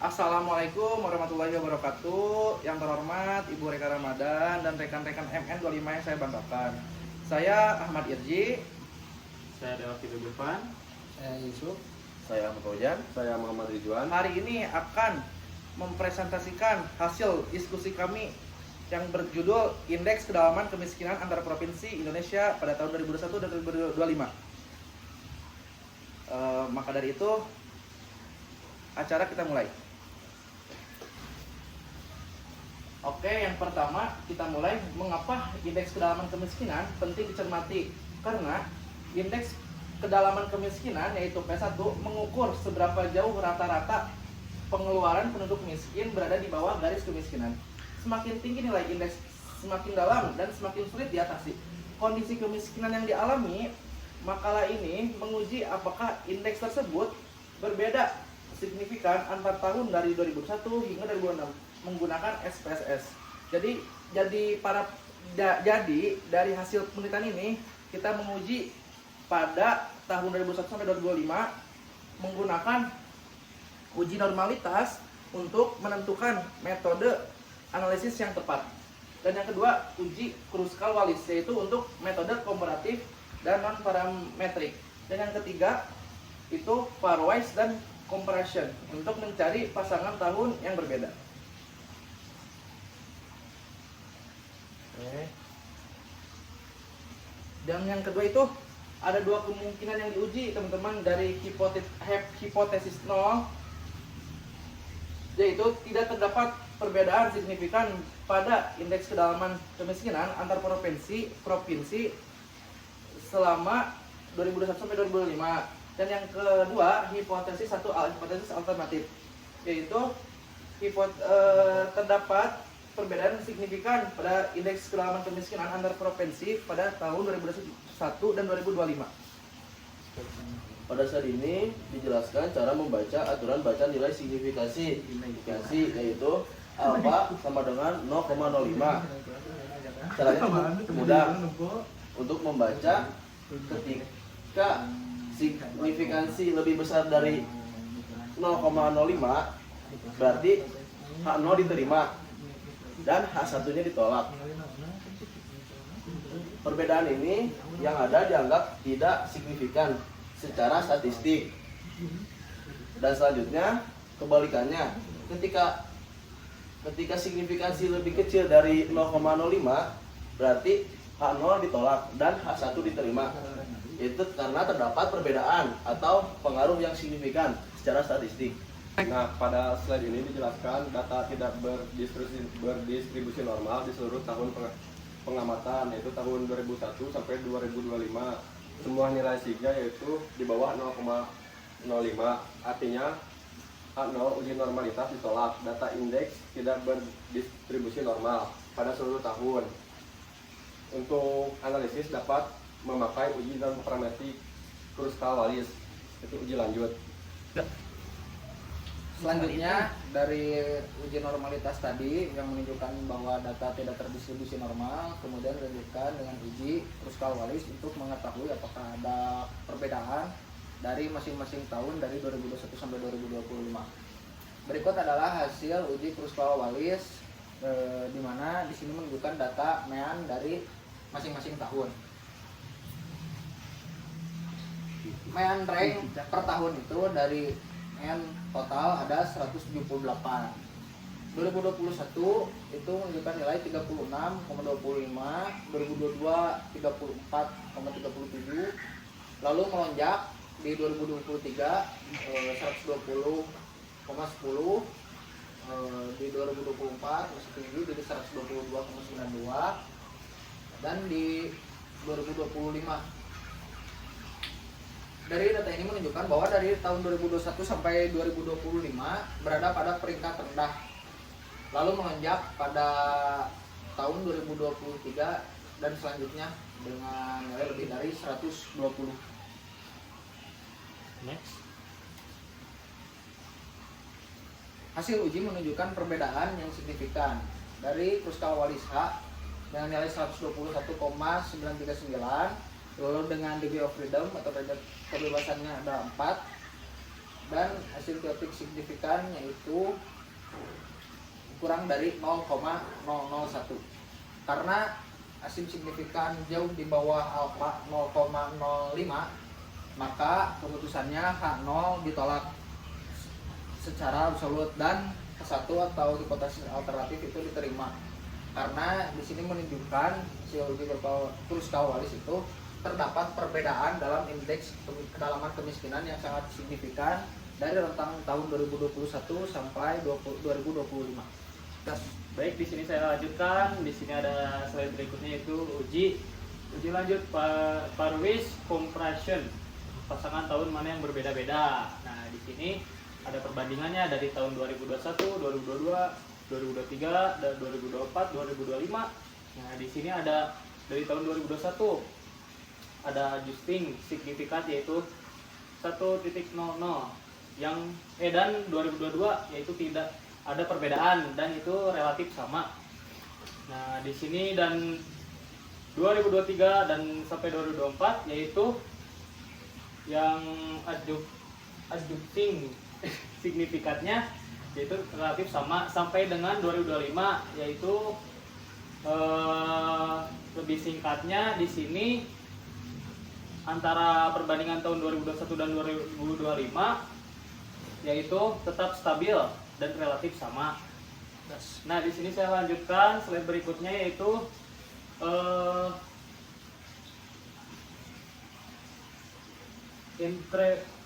Assalamualaikum warahmatullahi wabarakatuh. Yang terhormat Ibu Reka Ramadan dan rekan-rekan MN25 yang saya banggakan. Saya Ahmad Irji. Saya Dewa Irfan. Saya Yusuf. Saya Ahmad Fauzan. Saya Muhammad Ridwan. Hari ini akan mempresentasikan hasil diskusi kami yang berjudul Indeks Kedalaman Kemiskinan Antar Provinsi Indonesia pada tahun 2021 dan 2025. Maka dari itu, acara kita mulai. Oke, yang pertama kita mulai mengapa indeks kedalaman kemiskinan penting dicermati. Karena indeks kedalaman kemiskinan yaitu P1 mengukur seberapa jauh rata-rata pengeluaran penduduk miskin berada di bawah garis kemiskinan. Semakin tinggi nilai indeks, semakin dalam dan semakin sulit diatasi kondisi kemiskinan yang dialami. Makalah ini menguji apakah indeks tersebut berbeda signifikan antar tahun dari 2001 hingga 2006 menggunakan SPSS. Jadi dari hasil penelitian ini kita menguji pada tahun 2001 sampai 2005 menggunakan uji normalitas untuk menentukan metode analisis yang tepat. Dan yang kedua, uji Kruskal-Wallis, yaitu untuk metode komparatif dan non parametrik. Dan yang ketiga itu pairwise dan comparison untuk mencari pasangan tahun yang berbeda. Dan yang kedua itu ada dua kemungkinan yang diuji teman-teman dari hipotesis 0, yaitu tidak terdapat perbedaan signifikan pada indeks kedalaman kemiskinan antar provinsi selama 2021 sampai 2005. Dan yang kedua, hipotesis 1A, hipotesis alternatif, yaitu terdapat perbedaan signifikan pada indeks kedalaman kemiskinan antar provinsi pada tahun 2021 dan 2025. Pada saat ini dijelaskan cara membaca aturan baca nilai signifikansi, yaitu alfa sama dengan 0,05. Caranya mudah untuk membaca. Ketika signifikansi lebih besar dari 0,05 berarti H0 diterima dan H1-nya ditolak. Perbedaan ini yang ada dianggap tidak signifikan secara statistik. Dan selanjutnya kebalikannya, ketika signifikansi lebih kecil dari 0,05 berarti H0 ditolak dan H1 diterima. Itu karena terdapat perbedaan atau pengaruh yang signifikan secara statistik. Nah, pada slide ini dijelaskan data tidak berdistribusi normal di seluruh tahun pengamatan, yaitu tahun 2001 sampai 2025. Semua nilai sigma yaitu di bawah 0,05. Artinya H0 uji normalitas ditolak. Data indeks tidak berdistribusi normal pada seluruh tahun. Untuk analisis dapat memakai uji non parametrik Kruskal-Wallis, itu uji lanjut. Selanjutnya dari uji normalitas tadi yang menunjukkan bahwa data tidak terdistribusi normal, kemudian dilanjutkan dengan uji Kruskal-Wallis untuk mengetahui apakah ada perbedaan dari masing-masing tahun dari 2021 sampai 2025. Berikut adalah hasil uji Kruskal-Wallis di mana di sini menunjukkan data mean dari masing-masing tahun. Mean rank per tahun itu dari total ada 178. 2021 itu menunjukkan nilai 36,25, 2022 34,37, lalu melonjak di 2023 120,10, di 2024 masih tinggi jadi 122,92, dan di 2025. Dari data ini menunjukkan bahwa dari tahun 2021 sampai 2025 berada pada peringkat rendah, lalu melonjak pada tahun 2023 dan selanjutnya dengan nilai lebih dari 120. Next. Hasil uji menunjukkan perbedaan yang signifikan dari Kruskal-Wallis H dengan nilai 121,939, lalu dengan degree of freedom atau derajat kebebasannya ada 4, dan asintotik signifikan yaitu kurang dari 0,001. Karena asin signifikan jauh di bawah alfa 0,05, maka keputusannya H0 ditolak secara absolut dan H1 atau hipotesis alternatif itu diterima. Karena di sini menunjukkan psikologi Kruskal-Wallis itu terdapat perbedaan dalam indeks kedalaman kemiskinan yang sangat signifikan dari rentang tahun 2021 sampai 2025. Baik, di sini saya lanjutkan. Di sini ada slide berikutnya yaitu uji lanjut Parwis compression. Pasangan tahun mana yang berbeda-beda. Nah, di sini ada perbandingannya dari tahun 2021, 2022, 2023, dan 2024, 2025. Nah, di sini ada dari tahun 2021 ada adjusting signifikan yaitu 1.00 yang dan 2022 yaitu tidak ada perbedaan dan itu relatif sama. Nah, di sini dan 2023 dan sampai 2024 yaitu yang adjusting signifikannya yaitu relatif sama sampai dengan 2025 yaitu lebih singkatnya di sini antara perbandingan tahun 2021 dan 2025 yaitu tetap stabil dan relatif sama. Nah, di sini saya lanjutkan slide berikutnya yaitu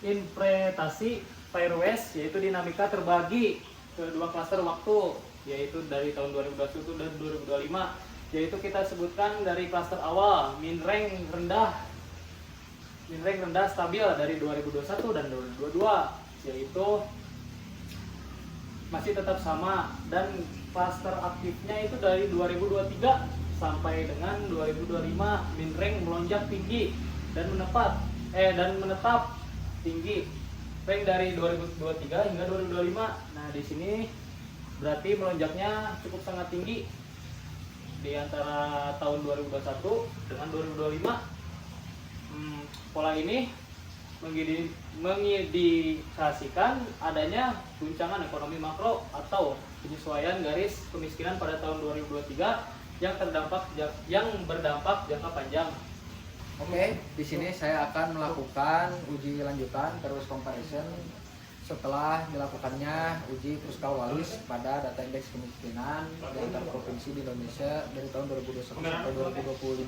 interpretasi Parwis yaitu dinamika terbagi ke dua klaster waktu yaitu dari tahun 2021 dan 2025 yaitu kita sebutkan dari klaster awal min rank rendah stabil dari 2021 dan 2022 yaitu masih tetap sama dan klaster aktifnya itu dari 2023 sampai dengan 2025 min rank melonjak tinggi dan menetap tinggi rank dari 2023 hingga 2025. Nah, di sini berarti melonjaknya cukup sangat tinggi di antara tahun 2021 dengan 2025. Pola ini mengindikasikan adanya guncangan ekonomi makro atau penyesuaian garis kemiskinan pada tahun 2023 yang berdampak jangka panjang. Oke, di sini saya akan melakukan uji lanjutan Parwis comparison setelah dilakukannya uji Kruskal-Wallis pada data indeks kemiskinan di antar provinsi di Indonesia dari tahun 2021 sampai 2025.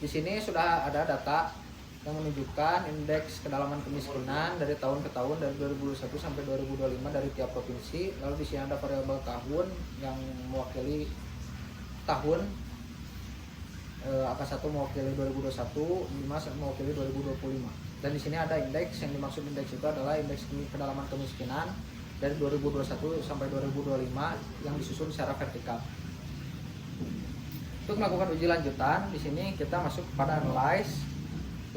Di sini sudah ada data yang menunjukkan indeks kedalaman kemiskinan dari tahun ke tahun dari 2021 sampai 2025 dari tiap provinsi. Lalu di sini ada variabel tahun yang mewakili tahun, angka 1 mewakili 2021, 5 mewakili 2025. Dan di sini ada indeks, yang dimaksud indeks itu adalah indeks kedalaman kemiskinan dari 2021 sampai 2025 yang disusun secara vertikal. Untuk melakukan uji lanjutan, di sini kita masuk pada analyze.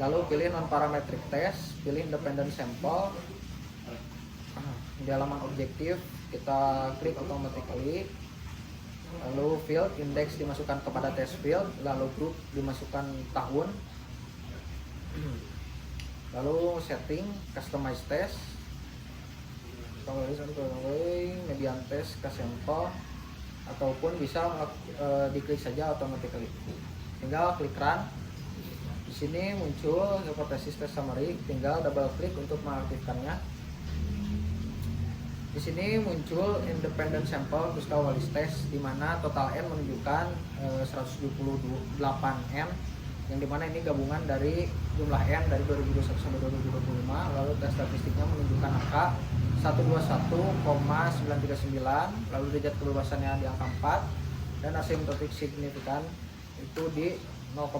Lalu pilih non-parametric test, pilih independent sample. Di halaman objektif kita klik automatically. Lalu field index dimasukkan kepada test field, lalu group dimasukkan tahun. Lalu setting customize test. Median test ke sampel ataupun bisa diklik saja automatically. Tinggal klik run. Di sini muncul hipotesis test summary, tinggal double klik untuk mengaktifkannya. Di sini muncul independent sample Kruskal-Wallis test, di mana total n menunjukkan 178 n, yang dimana ini gabungan dari jumlah n dari 2021 sampai 2025. Lalu tes statistiknya menunjukkan angka 121,939, lalu derajat kebebasannya di angka 4 dan asymptotic signifikan itu di 0,000.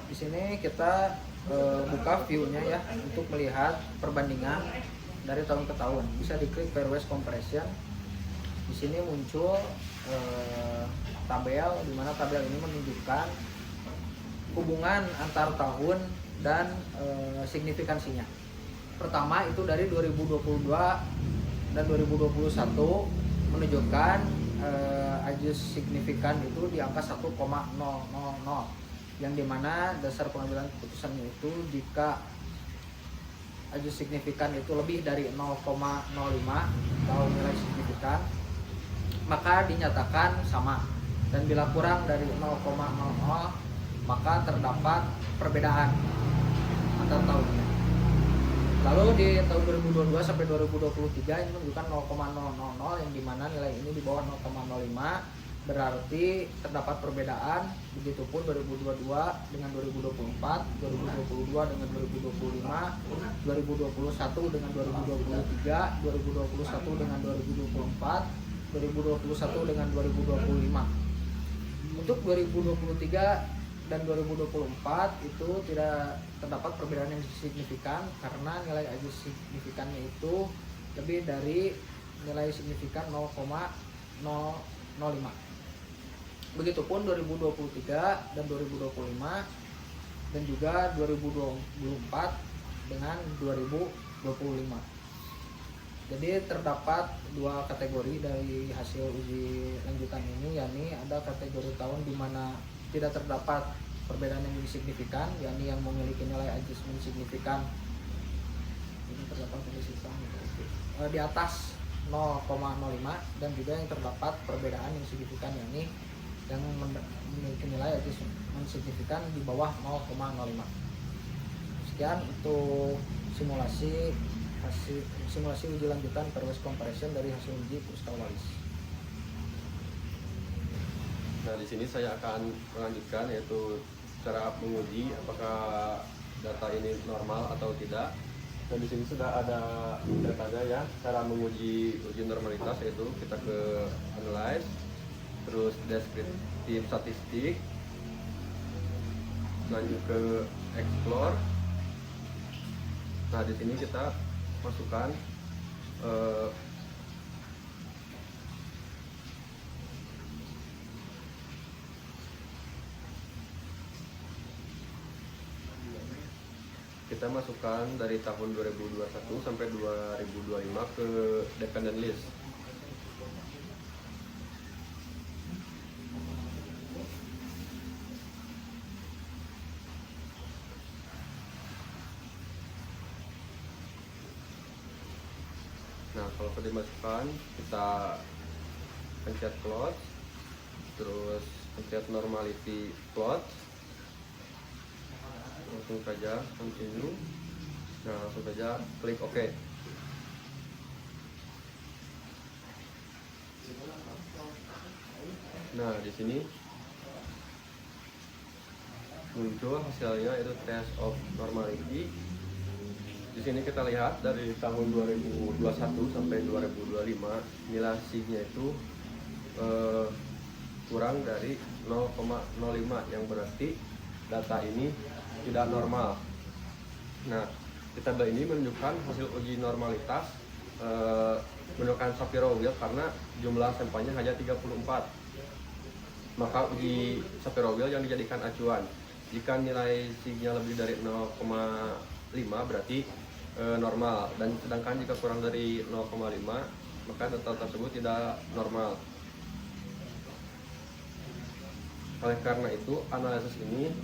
Di sini kita buka view-nya ya untuk melihat perbandingan dari tahun ke tahun. Bisa diklik Parwis comparison. Di sini muncul tabel, di mana tabel ini menunjukkan hubungan antar tahun dan signifikansinya. Pertama itu dari 2022 dan 2021 menunjukkan adjust signifikan itu di angka 1,000. yang dimana dasar pengambilan keputusannya itu jika ajus signifikan itu lebih dari 0,05 atau nilai signifikan maka dinyatakan sama, dan bila kurang dari 0,00 maka terdapat perbedaan antar tahunnya. Lalu di tahun 2022 sampai 2023 ini menunjukkan 0,000 yang dimana nilai ini di bawah 0,05 berarti terdapat perbedaan. Begitupun 2022 dengan 2024, 2022 dengan 2025, 2021 dengan 2023, 2021 dengan 2024, 2021 dengan 2025. Untuk 2023 dan 2024 itu tidak terdapat perbedaan yang signifikan karena nilai ajus signifikannya itu lebih dari nilai signifikan 0,005. Begitupun 2023 dan 2025 dan juga 2024 dengan 2025. Jadi terdapat dua kategori dari hasil uji lanjutan ini, yakni ada kategori tahun di mana tidak terdapat perbedaan yang signifikan, yakni yang memiliki nilai adjustment signifikan ini terdapat di atas 0,05, dan juga yang terdapat perbedaan yang signifikan, yakni yang memiliki nilai adjustment signifikan di bawah 0,05. Sekian untuk simulasi uji lanjutan Pairwise Comparison dari hasil uji Kruskal Wallis. Nah, di sini saya akan melanjutkan yaitu cara menguji apakah data ini normal atau tidak. Dan di sini sudah ada datanya ya. Cara menguji uji normalitas yaitu kita ke analyze, terus deskriptif statistik, lanjut ke explore. Nah, di sini kita masukkan dari tahun 2021 sampai 2025 ke dependent list. Nah, kalau sudah dimasukkan, kita pencet close, terus pencet normality plot, langsung saja continue. Nah, langsung saja klik OK. Nah, di sini muncul hasilnya yaitu test of normality. Di sini kita lihat dari tahun 2021 sampai 2025 nilai signya itu kurang dari 0,05, yang berarti data ini tidak normal. Nah, di tabel ini menunjukkan hasil uji normalitas menggunakan Shapiro-Wilk karena jumlah sampelnya hanya 34. Maka uji Shapiro-Wilk yang dijadikan acuan. Jika nilai signya lebih dari 0,5 berarti normal, dan sedangkan jika kurang dari 0,5 maka data tersebut tidak normal. Oleh karena itu analisis ini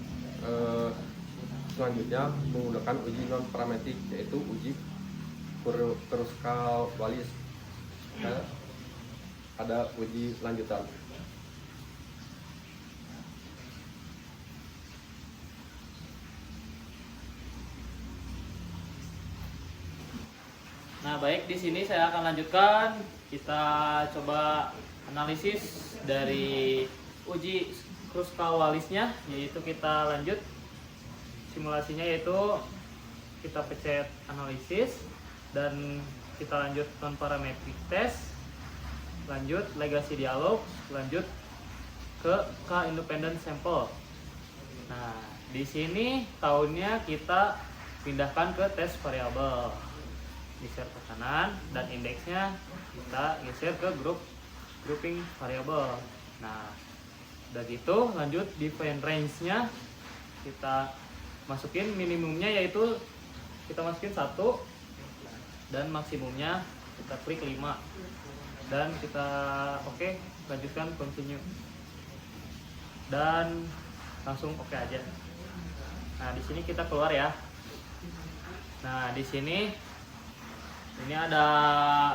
selanjutnya menggunakan uji non parametrik yaitu uji Kruskal Wallis. Ada uji lanjutan. Nah, baik, di sini saya akan lanjutkan. Kita coba analisis dari uji Kruskal Wallisnya, yaitu kita lanjut simulasinya, yaitu kita pencet analisis dan kita lanjut non parametric test, lanjut legacy dialog, lanjut ke independent sample. Nah, di sini tahunnya kita pindahkan ke test variabel, geser ke kanan, dan indeksnya kita geser ke grouping variabel. Nah, udah gitu lanjut define range-nya kita masukin, minimumnya yaitu kita masukin 1 dan maksimumnya kita klik 5 dan kita oke, lanjutkan continue. Dan langsung oke aja. Nah, di sini kita keluar ya. Nah, di sini ini ada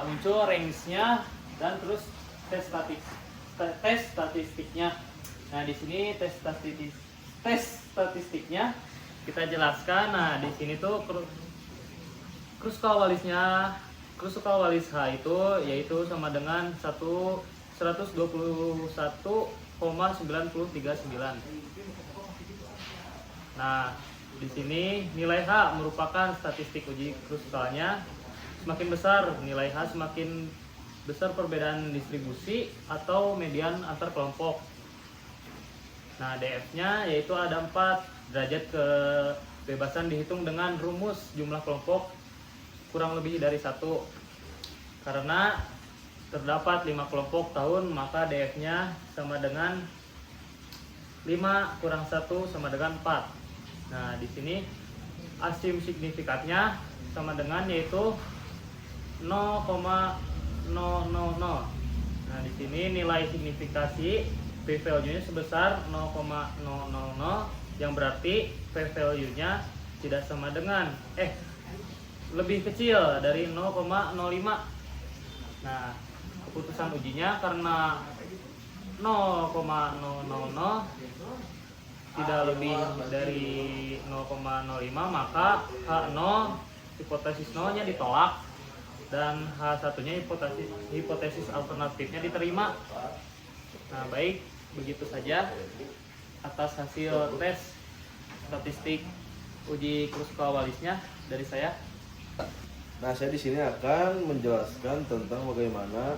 muncul range-nya dan terus tes statistiknya. Nah, di sini tes statistiknya kita jelaskan. Nah, di sini tuh kruskal walisnya, kruskal walis H itu yaitu sama dengan 121,939. Nah, di sini nilai H merupakan statistik uji kruskalnya. Semakin besar nilai H, semakin besar perbedaan distribusi atau median antar kelompok. Nah, DF-nya yaitu ada 4 derajat kebebasan dihitung dengan rumus jumlah kelompok kurang lebih dari 1. Karena terdapat 5 kelompok tahun, maka DF-nya sama dengan 5 kurang 1 sama dengan 4. Nah, di sini asim signifikannya sama dengan yaitu 0,000. Nah, di sini nilai signifikasi p-value-nya sebesar 0,000 yang berarti p-value-nya tidak sama dengan lebih kecil dari 0,05. Nah, keputusan ujinya karena 0,000 tidak lebih dari 0,05, maka H0 hipotesis 0-nya ditolak dan H1-nya hipotesis alternatifnya diterima. Nah, baik, begitu saja atas hasil tes statistik uji kruskal walisnya dari saya. Nah, saya di sini akan menjelaskan tentang bagaimana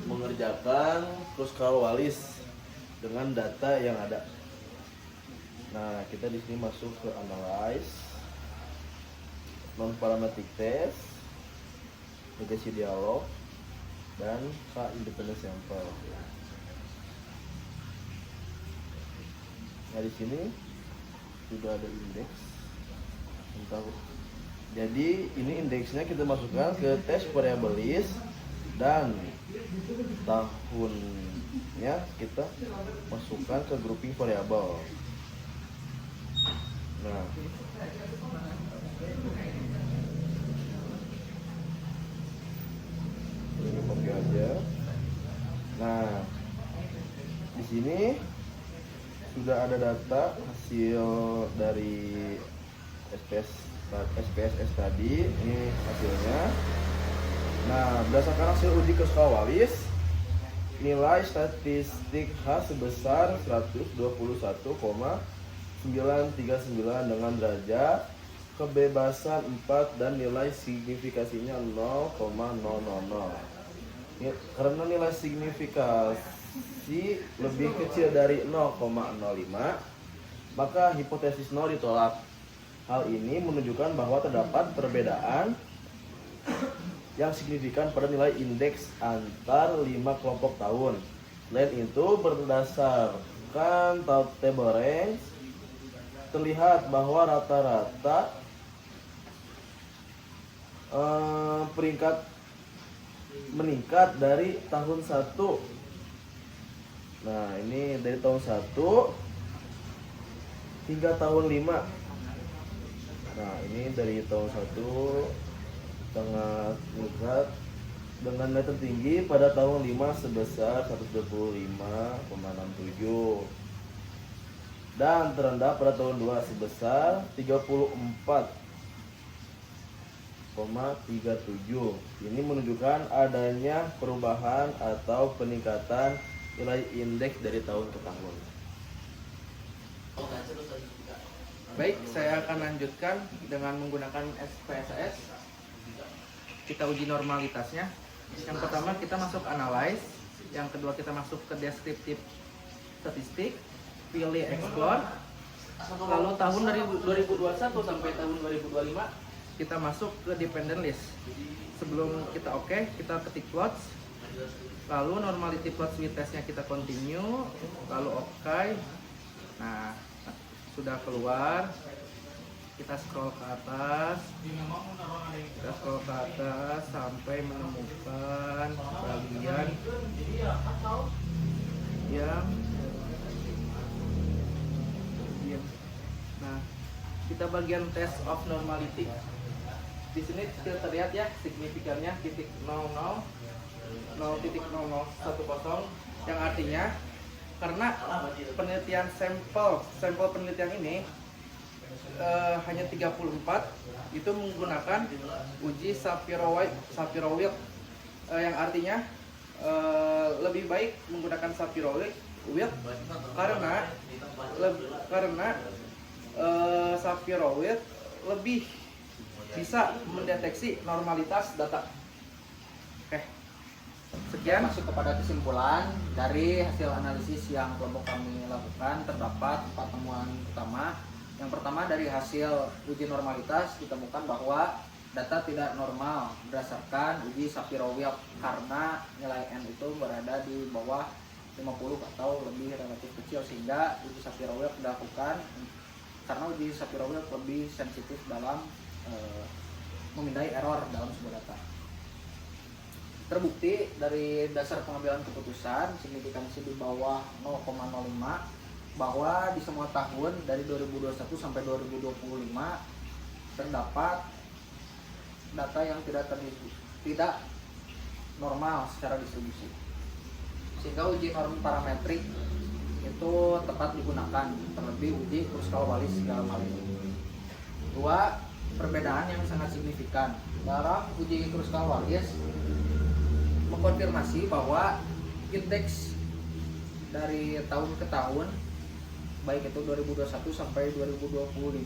mengerjakan kruskal walis dengan data yang ada. Nah, kita di sini masuk ke analyze, non parametric test, negasi dialog, dan independent sample. Nah, di sini sudah ada indeks. Jadi ini indeksnya kita masukkan ke test variable list dan tahunnya kita masukkan ke grouping variabel. Nah, ini copy aja. Nah, di sini sudah ada data hasil dari SPSS tadi. Ini hasilnya. Nah, berdasarkan hasil uji kruskal walis, nilai statistik H sebesar 121,939 dengan derajat kebebasan 4 dan nilai signifikasinya 0,000. Karena nilai signifikasi lebih kecil dari 0,05, maka hipotesis 0 ditolak. Hal ini menunjukkan bahwa terdapat perbedaan yang signifikan pada nilai indeks antar 5 kelompok tahun. Selain itu, berdasarkan table range, terlihat bahwa rata-rata peringkat meningkat dari tahun 1. Nah, ini dari tahun 1 hingga tahun 5. Nah, ini dari tahun 1 sangat meningkat dengan nilai tertinggi pada tahun 5 sebesar 125,67 dan terendah pada tahun 2 sebesar 34,37. Ini menunjukkan adanya perubahan atau peningkatan nilai indeks dari tahun ke tahun. Baik, saya akan lanjutkan dengan menggunakan SPSS. Kita uji normalitasnya. Yang pertama kita masuk analyze, yang kedua kita masuk ke deskriptif statistik, pilih explore. Lalu tahun dari 2021 sampai tahun 2025 kita masuk ke dependent list. Sebelum kita kita ketik plots. Lalu normality plots with testnya kita continue, lalu Nah, sudah keluar, kita scroll ke atas, sampai menemukan bagian yang kita bagian test of normality. Di sini terlihat ya signifikannya titik 0,0010, yang artinya karena penelitian sampel penelitian ini hanya 34 itu menggunakan uji Sapir-Whorf, yang artinya lebih baik menggunakan Sapir-Whorf karena Sapir-Whorf lebih bisa mendeteksi normalitas data. Oke, sekian. Masuk kepada kesimpulan dari hasil analisis yang kelompok kami lakukan, terdapat 4 temuan utama. Yang pertama, dari hasil uji normalitas ditemukan bahwa data tidak normal berdasarkan uji Sapir-Whorf karena nilai N itu berada di bawah 50 atau lebih relatif kecil, sehingga uji Sapir-Whorf dilakukan karena uji Sapir-Whorf lebih sensitif dalam memindai error dalam sebuah data. Terbukti dari dasar pengambilan keputusan signifikansi di bawah 0,05 bahwa di semua tahun dari 2021 sampai 2025 terdapat data yang tidak normal secara distribusi, sehingga uji norm parametrik itu tepat digunakan, terlebih uji Kruskal-Wallis dalam hal ini. 2. Perbedaan yang sangat signifikan dalam uji Kruskal-Wallis mengkonfirmasi bahwa indeks dari tahun ke tahun, baik itu 2021 sampai 2025,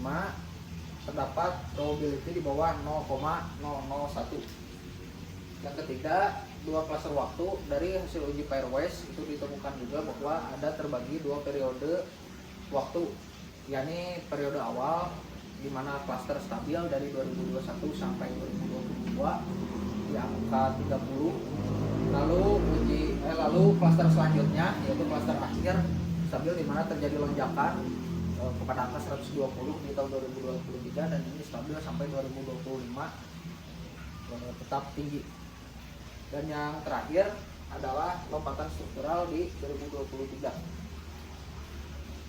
terdapat probability di bawah 0,001. Yang ketiga, 2 klaster waktu dari hasil uji pairwise itu ditemukan juga bahwa ada terbagi 2 periode waktu, yakni periode awal di mana klaster stabil dari 2021 sampai 2022 di angka 30. Lalu klaster selanjutnya yaitu klaster akhir stabil di mana terjadi lonjakan kepada angka 120 di tahun 2023, dan ini stabil sampai 2025 tetap tinggi. Dan yang terakhir adalah lompatan struktural di 2023.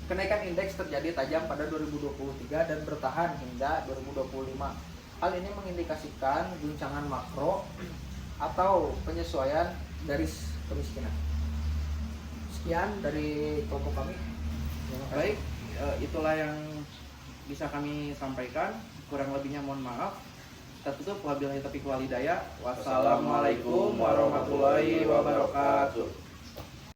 Kenaikan indeks terjadi tajam pada 2023 dan bertahan hingga 2025. Hal ini mengindikasikan guncangan makro atau penyesuaian garis kemiskinan. Sekian dari kelompok kami. Baik, itulah yang bisa kami sampaikan. Kurang lebihnya mohon maaf. Kita tutup. Wabillahi taufiq wal hidayah. Wassalamualaikum warahmatullahi wabarakatuh.